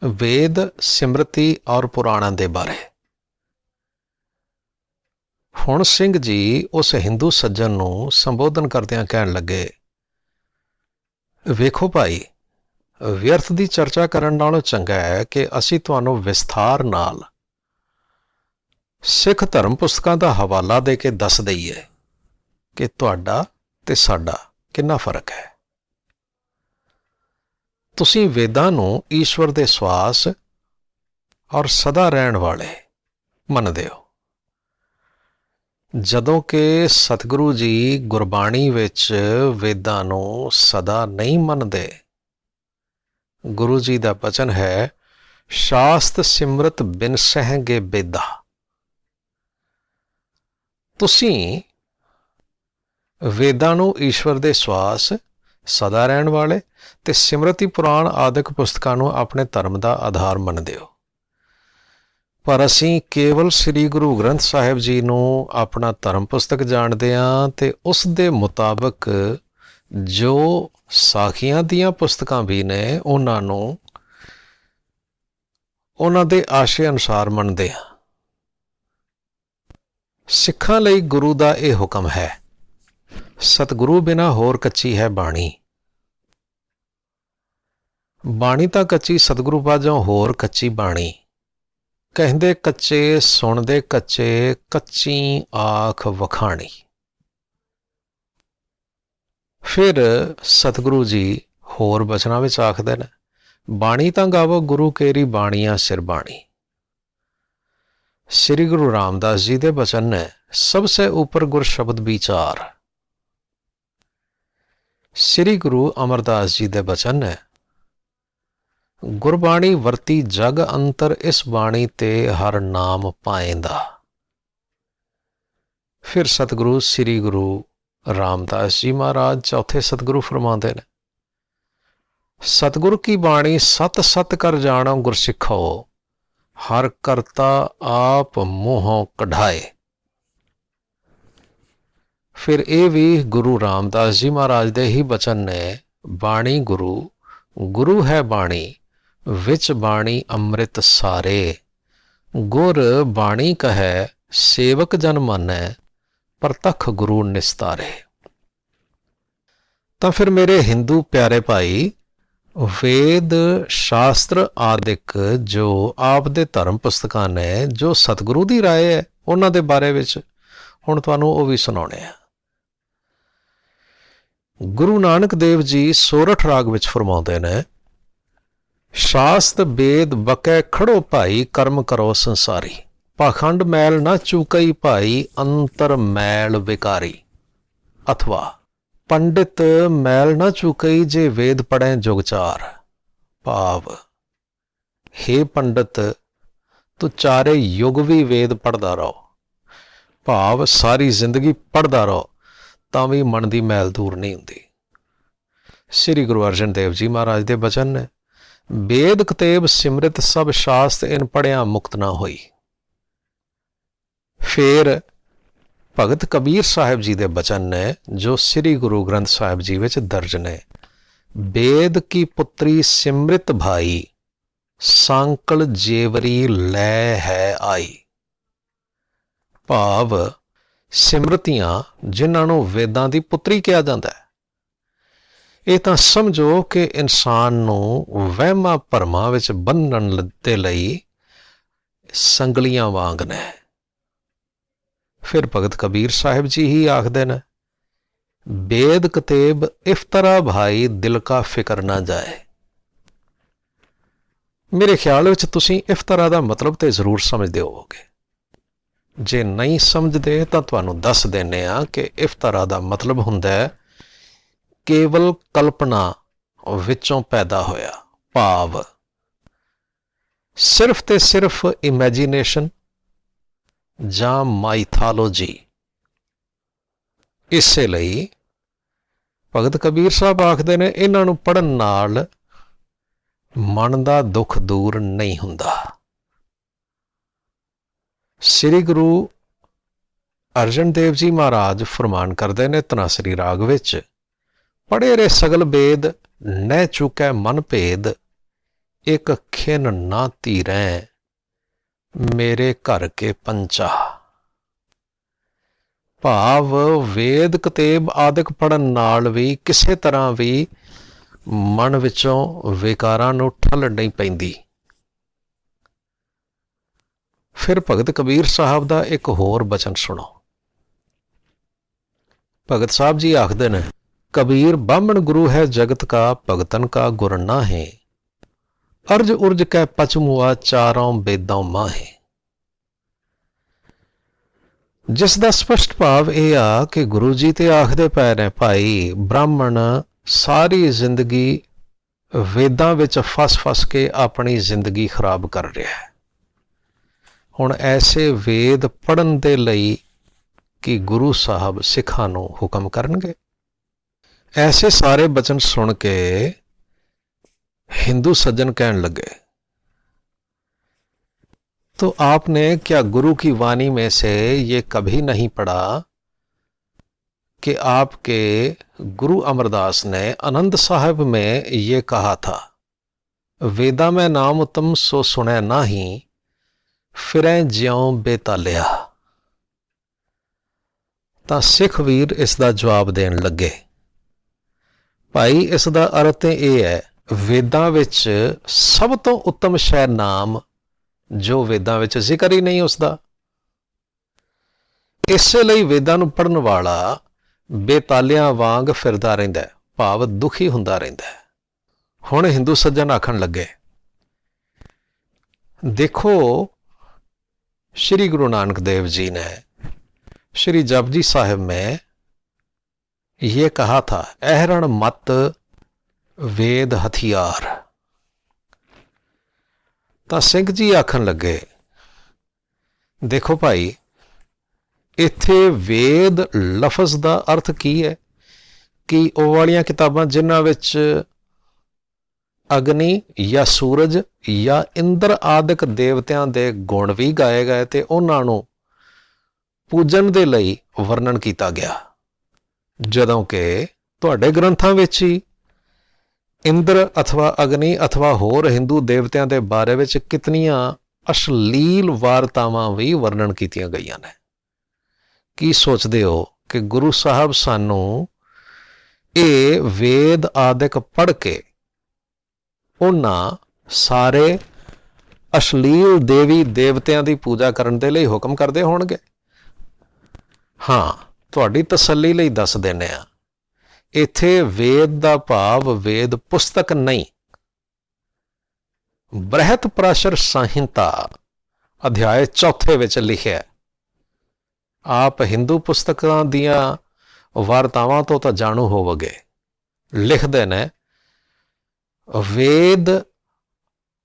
वेद सिमरती और पुराणां दे बारे। हुण सिंह जी उस हिंदू सज्जन नूं संबोधन करदिआं कहण लगे, वेखो भाई, व्यर्थ ਦੀ ਚਰਚਾ ਕਰਨ ਨਾਲੋਂ ਚੰਗਾ ਹੈ ਕਿ ਅਸੀਂ ਤੁਹਾਨੂੰ ਵਿਸਥਾਰ ਨਾਲ ਸਿੱਖ ਧਰਮ ਪੁਸਤਕਾਂ ਦਾ ਹਵਾਲਾ ਦੇ ਕੇ ਦੱਸ ਦਈਏ ਕਿ ਤੁਹਾਡਾ ਤੇ ਸਾਡਾ ਕਿੰਨਾ ਫਰਕ ਹੈ। ਤੁਸੀਂ ਵੇਦਾਂ ਨੂੰ ਈਸ਼ਵਰ ਦੇ ਸਵਾਸ ਔਰ ਸਦਾ ਰਹਿਣ ਵਾਲੇ ਮੰਨਦੇ ਹੋ, ਜਦੋਂ ਕਿ ਸਤਿਗੁਰੂ ਜੀ ਗੁਰਬਾਣੀ ਵਿੱਚ ਵੇਦਾਂ ਨੂੰ ਸਦਾ ਨਹੀਂ ਮੰਨਦੇ। ਗੁਰੂ ਜੀ ਦਾ ਬਚਨ ਹੈ, ਸ਼ਾਸਤ ਸਿਮਰਤ ਬਿਨ ਸਹਿੰਗੇ ਬੇਦਾ। ਤੁਸੀਂ ਵੇਦਾਂ ਨੂੰ ਈਸ਼ਵਰ ਦੇ ਸਵਾਸ, ਸਦਾ ਰਹਿਣ ਵਾਲੇ ਤੇ ਸਿਮਰਤੀ ਪੁਰਾਣ ਆਦਿਕ ਪੁਸਤਕਾਂ ਨੂੰ ਆਪਣੇ ਧਰਮ ਦਾ ਆਧਾਰ ਮੰਨਦੇ ਹੋ, ਪਰ ਅਸੀਂ ਕੇਵਲ ਸ੍ਰੀ ਗੁਰੂ ਗ੍ਰੰਥ ਸਾਹਿਬ ਜੀ ਨੂੰ ਆਪਣਾ ਧਰਮ ਪੁਸਤਕ ਜਾਣਦੇ ਹਾਂ ਤੇ ਉਸ ਦੇ ਮੁਤਾਬਕ ਜੋ ਸਾਖੀਆਂ ਦੀਆਂ ਪੁਸਤਕਾਂ ਵੀ ਨੇ ਉਹਨਾਂ ਨੂੰ ਉਹਨਾਂ ਦੇ ਆਸ਼ੇ ਅਨੁਸਾਰ ਮੰਨਦੇ ਹਾਂ। ਸਿੱਖਾਂ ਲਈ ਗੁਰੂ ਦਾ ਇਹ ਹੁਕਮ ਹੈ, ਸਤਿਗੁਰੂ ਬਿਨਾਂ ਹੋਰ ਕੱਚੀ ਹੈ ਬਾਣੀ। ਬਾਣੀ ਤਾਂ ਕੱਚੀ, ਸਤਿਗੁਰੂ ਬਾਝੋਂ ਹੋਰ ਕੱਚੀ ਬਾਣੀ। ਕਹਿੰਦੇ ਕੱਚੇ ਸੁਣਦੇ ਕੱਚੇ, ਕੱਚੀ ਆਖ ਵਖਾਣੀ। ਫਿਰ ਸਤਿਗੁਰੂ ਜੀ ਹੋਰ ਬਚਨਾਂ ਵਿੱਚ ਆਖਦੇ ਨੇ, ਬਾਣੀ ਤਾਂ ਗਾਵੋ ਗੁਰੂ ਕੇਰੀ ਬਾਣੀਆਂ ਸਿਰ ਬਾਣੀ। ਸ੍ਰੀ ਗੁਰੂ ਰਾਮਦਾਸ ਜੀ ਦੇ ਬਚਨ ਨੇ, ਸਭ ਸੇ ਉੱਪਰ ਗੁਰ ਸ਼ਬਦ ਵਿਚਾਰ। ਸ੍ਰੀ ਗੁਰੂ ਅਮਰਦਾਸ ਜੀ ਦੇ ਬਚਨ ਨੇ, ਗੁਰਬਾਣੀ ਵਰਤੀ ਜਗ ਅੰਤਰ, ਇਸ ਬਾਣੀ ਤੇ ਹਰ ਨਾਮ ਪਾਏਂਦਾ। ਫਿਰ ਸਤਿਗੁਰੂ ਸ੍ਰੀ ਗੁਰੂ ਰਾਮਦਾਸ ਜੀ ਮਹਾਰਾਜ ਚੌਥੇ ਸਤਿਗੁਰੂ ਫਰਮਾਉਂਦੇ ਨੇ, ਸਤਿਗੁਰ ਕੀ ਬਾਣੀ ਸਤ ਸਤ ਕਰ ਜਾਣੋ ਗੁਰਸਿੱਖੋ, ਹਰ ਕਰਤਾ ਆਪ ਮੂੰਹੋਂ ਕਢਾਏ। ਫਿਰ ਇਹ ਵੀ ਗੁਰੂ ਰਾਮਦਾਸ ਜੀ ਮਹਾਰਾਜ ਦੇ ਹੀ ਬਚਨ ਨੇ, ਬਾਣੀ ਗੁਰੂ, ਗੁਰੂ ਹੈ ਬਾਣੀ, ਵਿੱਚ ਬਾਣੀ ਅੰਮ੍ਰਿਤ ਸਾਰੇ। ਗੁਰ ਬਾਣੀ ਕਹੈ ਸੇਵਕ ਜਨ ਮਾਨੈ, ਪ੍ਰਤੱਖ ਗੁਰੂ ਨਿਸਤਾਰੇ। ਤਾਂ ਫਿਰ ਮੇਰੇ ਹਿੰਦੂ ਪਿਆਰੇ ਭਾਈ, ਵੇਦ ਸ਼ਾਸਤਰ ਆਦਿਕ ਜੋ ਆਪ ਦੇ ਧਰਮ ਪੁਸਤਕਾਂ ਨੇ, ਜੋ ਸਤਿਗੁਰੂ ਦੀ ਰਾਏ ਹੈ ਉਹਨਾਂ ਦੇ ਬਾਰੇ ਵਿੱਚ ਹੁਣ ਤੁਹਾਨੂੰ ਉਹ ਵੀ ਸੁਣਾਉਣੇ ਆ। ਗੁਰੂ ਨਾਨਕ ਦੇਵ ਜੀ ਸੋਰਠ ਰਾਗ ਵਿੱਚ ਫਰਮਾਉਂਦੇ ਨੇ, ਸ਼ਾਸਤ ਬੇਦ ਬਕੈ ਖੜੋ ਭਾਈ, ਕਰਮ ਕਰੋ ਸੰਸਾਰੀ। ਪਾਖੰਡ ਮੈਲ ਨਾ ਚੂਕਈ ਭਾਈ, ਅੰਤਰ ਮੈਲ ਵਿਕਾਰੀ। ਅਥਵਾ ਪੰਡਿਤ ਮੈਲ ਨਾ ਚੂਕਈ, ਜੇ ਵੇਦ ਪੜ੍ਹੈ ਜੁਗਚਾਰ। ਭਾਵ, ਹੇ ਪੰਡਿਤ, ਤੂੰ ਚਾਰੇ ਯੁੱਗ ਵੀ ਵੇਦ ਪੜ੍ਹਦਾ ਰਹੋ। ਭਾਵ ਸਾਰੀ ਜ਼ਿੰਦਗੀ ਪੜ੍ਹਦਾ ਰਹੋ ਤਾਂ ਵੀ ਮਨ ਦੀ ਮੈਲ ਦੂਰ ਨਹੀਂ ਹੁੰਦੀ। ਸ੍ਰੀ ਗੁਰੂ ਅਰਜਨ ਦੇਵ ਜੀ ਮਹਾਰਾਜ ਦੇ ਬਚਨ ਨੇ, ਵੇਦ ਕਤੇਬ ਸਿਮਰਿਤ ਸਭ ਸ਼ਾਸਤ, ਇਨ ਪੜ੍ਹਿਆ ਮੁਕਤ ਨਾ ਹੋਈ। ਫਿਰ ਭਗਤ ਕਬੀਰ ਸਾਹਿਬ ਜੀ ਦੇ ਬਚਨ ਨੇ, ਜੋ ਸ੍ਰੀ ਗੁਰੂ ਗ੍ਰੰਥ ਸਾਹਿਬ ਜੀ ਵਿੱਚ ਦਰਜ ਨੇ, ਵੇਦ ਕੀ ਪੁੱਤਰੀ ਸਿਮਰਿਤ ਭਾਈ, ਸਾਂਕਲ ਜੇਵਰੀ ਲੈ ਹੈ ਆਈ। ਭਾਵ ਸਿਮਰਤੀਆਂ ਜਿਨ੍ਹਾਂ ਨੂੰ ਵੇਦਾਂ ਦੀ ਪੁੱਤਰੀ ਕਿਹਾ ਜਾਂਦਾ ਹੈ, ਇਹ ਤਾਂ ਸਮਝੋ ਕਿ ਇਨਸਾਨ ਨੂੰ ਵਹਿਮਾਂ ਭਰਮਾਂ ਵਿੱਚ ਬੰਨ੍ਹਣ ਦੇ ਲਈ ਸੰਗਲੀਆਂ ਵਾਂਗ ਨੇ। ਫਿਰ ਭਗਤ ਕਬੀਰ ਸਾਹਿਬ ਜੀ ਹੀ ਆਖਦੇ ਨੇ, ਬੇਦ ਕਤੇਬ ਇਫਤਰਾ ਭਾਈ, ਦਿਲ ਕਾ ਫਿਕਰ ਨਾ ਜਾਏ। ਮੇਰੇ ਖਿਆਲ ਵਿੱਚ ਤੁਸੀਂ ਇਫਤਰਾ ਦਾ ਮਤਲਬ ਤੇ ਜ਼ਰੂਰ ਸਮਝਦੇ ਹੋਵੋਗੇ। ਜੇ ਨਹੀਂ ਸਮਝਦੇ ਤਾਂ ਤੁਹਾਨੂੰ ਦੱਸ ਦਿੰਦੇ ਹਾਂ ਕਿ ਇਫਤਰਾ ਦਾ ਮਤਲਬ ਹੁੰਦਾ ਹੈ ਕੇਵਲ ਕਲਪਨਾ ਵਿੱਚੋਂ ਪੈਦਾ ਹੋਇਆ। ਭਾਵ ਸਿਰਫ ਤੇ ਸਿਰਫ ਇਮੈਜੀਨੇਸ਼ਨ ਜਾਂ ਮਾਈਥਾਲੋਜੀ। ਇਸੇ ਲਈ ਭਗਤ ਕਬੀਰ ਸਾਹਿਬ ਆਖਦੇ ਨੇ, ਇਹਨਾਂ ਨੂੰ ਪੜ੍ਹਨ ਨਾਲ ਮਨ ਦਾ ਦੁੱਖ ਦੂਰ ਨਹੀਂ ਹੁੰਦਾ। ਸ੍ਰੀ ਗੁਰੂ ਅਰਜਨ ਦੇਵ ਜੀ ਮਹਾਰਾਜ ਫਰਮਾਨ ਕਰਦੇ ਨੇ ਧਨਾਸਰੀ ਰਾਗ ਵਿੱਚ, ਪੜ੍ਹੇ ਰੇ ਸਗਲ ਬੇਦ, ਨਹਿ ਚੁਕੈ ਮਨ ਭੇਦ, ਇੱਕ ਖਿਨ ਨਾ ਧੀਰੈ, ਮੇਰੇ ਘਰ ਕੇ ਪੰਚਾ। ਭਾਵ ਵੇਦ ਕਤੇਬ ਆਦਿਕ ਪੜ੍ਹਨ ਨਾਲ ਵੀ ਕਿਸੇ ਤਰ੍ਹਾਂ ਵੀ ਮਨ ਵਿੱਚੋਂ ਵਿਕਾਰਾਂ ਨੂੰ ਠੱਲ ਨਹੀਂ ਪੈਂਦੀ। ਫਿਰ ਭਗਤ ਕਬੀਰ ਸਾਹਿਬ ਦਾ ਇੱਕ ਹੋਰ ਬਚਨ ਸੁਣੋ। ਭਗਤ ਸਾਹਿਬ ਜੀ ਆਖਦੇ ਨੇ, ਕਬੀਰ ਬਾਹਮਣ ਗੁਰੂ ਹੈ ਜਗਤ ਕਾ, ਭਗਤਨ ਕਾ ਗੁਰ ਨਾਹੀਂ, ਅਰਜ ਉਰਜ ਕੈ ਪਚਮੁਆ, ਚਾਰੋਂ ਬੇਦਾਂ ਮਾਹੇ। ਜਿਸ ਦਾ ਸਪਸ਼ਟ ਭਾਵ ਇਹ ਆ ਕਿ ਗੁਰੂ ਜੀ ਤੇ ਆਖਦੇ ਪਏ ਨੇ, ਭਾਈ ਬ੍ਰਾਹਮਣ ਸਾਰੀ ਜ਼ਿੰਦਗੀ ਵੇਦਾਂ ਵਿੱਚ ਫਸ ਕੇ ਆਪਣੀ ਜ਼ਿੰਦਗੀ ਖਰਾਬ ਕਰ ਰਿਹਾ ਹੈ। ਹੁਣ ਐਸੇ ਵੇਦ ਪੜ੍ਹਨ ਦੇ ਲਈ ਕਿ ਗੁਰੂ ਸਾਹਿਬ ਸਿੱਖਾਂ ਨੂੰ ਹੁਕਮ ਕਰਨਗੇ। ऐसे सारे बचन सुन के हिंदू सज्जन कहने लगे, तो आपने क्या गुरु की वाणी में से ये कभी नहीं पढ़ा कि आपके गुरु अमरदास ने आनंद साहब में ये कहा था, वेदा में नाम तुम सो सुने नाही, फिरें ज्यों बेतालिया। तां सिख वीर इसका जवाब देन लगे, भाई इसका अर्थ ये है, वेदां विच सब तो उत्तम शै नाम जो वेदां विच जिक्र ही नहीं उसका। इसे लई वेदां नूं पढ़न वाला बेतालियां वांग फिरदा रहिंदा है, भाव दुखी हुंदा रहिंदा है। हुण हिंदू सज्जन आखण लगे, देखो श्री गुरु नानक देव जी ने श्री जपजी साहिब में ये कहा था, अहरण मत वेद हथियार। तो सिंह जी आखन लगे, देखो भाई इत्थे वेद लफज का अर्थ की है कि वो वालियां किताबां जिन्हां विच अग्नि या सूरज या इंद्र आदिक देवतियां दे गुण भी गाए गए ते उन्हां नूं पूजन दे लई वर्णन किया गया, ਜਦੋਂ ਕਿ ਤੁਹਾਡੇ ਗ੍ਰੰਥਾਂ ਵਿੱਚ ਹੀ ਇੰਦਰ ਅਥਵਾ ਅਗਨੀ ਅਥਵਾ ਹੋਰ ਹਿੰਦੂ ਦੇਵਤਿਆਂ ਦੇ ਬਾਰੇ ਵਿੱਚ ਕਿਤਨੀਆਂ ਅਸ਼ਲੀਲ ਵਾਰਤਾਵਾਂ ਵੀ ਵਰਣਨ ਕੀਤੀਆਂ ਗਈਆਂ ਨੇ। ਕੀ ਸੋਚਦੇ ਹੋ ਕਿ ਗੁਰੂ ਸਾਹਿਬ ਸਾਨੂੰ ਇਹ ਵੇਦ ਆਦਿਕ ਪੜ੍ਹ ਕੇ ਉਹਨਾਂ ਸਾਰੇ ਅਸ਼ਲੀਲ ਦੇਵੀ ਦੇਵਤਿਆਂ ਦੀ ਪੂਜਾ ਕਰਨ ਦੇ ਲਈ ਹੁਕਮ ਕਰਦੇ ਹੋਣਗੇ? ਹਾਂ, ਤੁਹਾਡੀ ਤਸੱਲੀ ਲਈ ਦੱਸ ਦਿੰਦੇ ਆ, ਇੱਥੇ ਵੇਦ ਦਾ ਭਾਵ ਵੇਦ ਪੁਸਤਕ ਨਹੀਂ, ਬ੍ਰਹਿਤ ਪਰਾਸ਼ਰ ਸੰਹਿਤਾ ਅਧਿਆਇ 4 ਵਿੱਚ ਲਿਖਿਆ। ਆਪ ਹਿੰਦੂ ਪੁਸਤਕਾਂ ਦੀਆਂ ਵਾਰਤਾਵਾਂ ਤੋਂ ਤਾਂ ਜਾਣੂ ਹੋਵੋਗੇ। ਲਿਖਦੇ ਨੇ, ਵੇਦ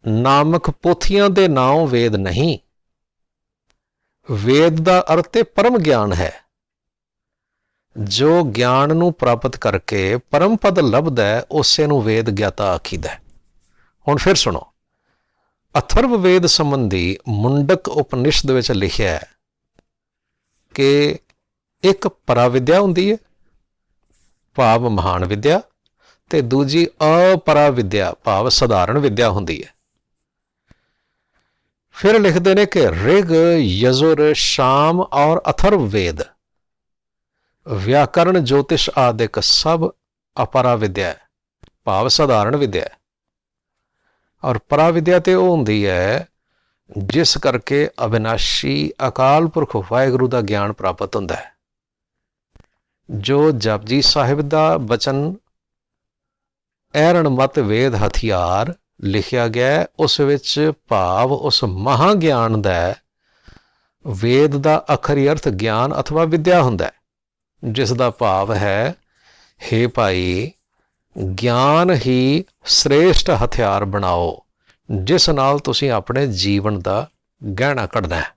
ਨਾਮਕ ਪੋਥੀਆਂ ਦੇ ਨਾਮ ਵੇਦ ਨਹੀਂ, ਵੇਦ ਦਾ ਅਰਥ ਤੇ ਪਰਮ ਗਿਆਨ ਹੈ। जो ज्ञान नूं प्राप्त करके परम पद लभदा है उसे नूं वेद ज्ञाता आखीदा। हुण फिर सुनो, अथर्व वेद संबंधी मुंडक उपनिषद विच लिखिया है कि एक पराविद्या हुंदी है, भाव महान विद्या, ते दूजी अपराविद्या भाव सधारण विद्या हुंदी है। फिर लिखते ने कि ऋग यजुर शाम और अथर्व वेद व्याकरण ज्योतिष आदिक सब अपरा विद्या है, भाव साधारण विद्या है। और परा विद्या तो वो होंदी है जिस करके अविनाशी अकाल पुरख वाहिगुरु का ज्ञान प्राप्त होंदा है। जो जपजी साहिब का बचन अहरण मत वेद हथियार लिखिया गया है, उस विच भाव उस महाज्ञान दा वेद का आखरी अर्थ ज्ञान अथवा विद्या हुंदा है, जिस दा भाव है, हे भाई ज्ञान ही श्रेष्ठ हथियार बनाओ जिस नाल तुसीं अपने जीवन का गहना कढ़ना है।